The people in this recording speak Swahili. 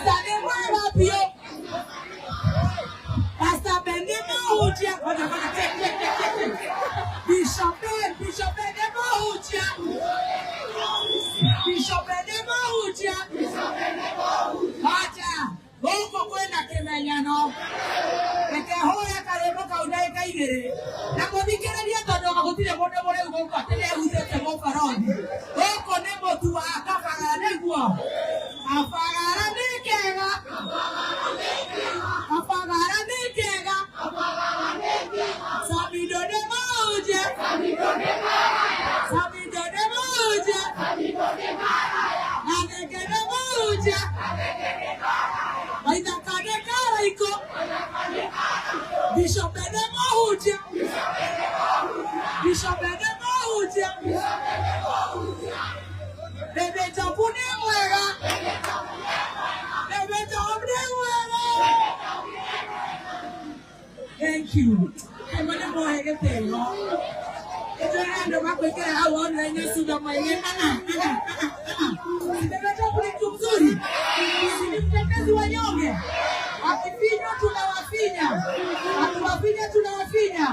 Pastor Neymar Pio. Pastor Benemo Utia. Bishop Benemo Utia. Bishop Benemo Utia. Acha. Boko kwenda Kemenyano. Eke hoya karebo kaunai kaigere. Na kodikereria tondo magutire mundu muri ugo atire uzete mo farodi. Boko nebo tu akafagara neguo. Afagara nikega. Afagara nikega. Sabido de mauje. Sabido de mauje. Anege de mauje. Aida kade karaiko. Bishop Benemo Utia. Bishop Benemo Utia. Bebe Japune Mwega. Bebe Japune Mwega. Thank you. I'm going to go ahead and say, Lord. It's a hand of my I want to get to the my Bebe Japune Kumsuri. Akifinya tunawafinya. Akiwafinya tunawafinya.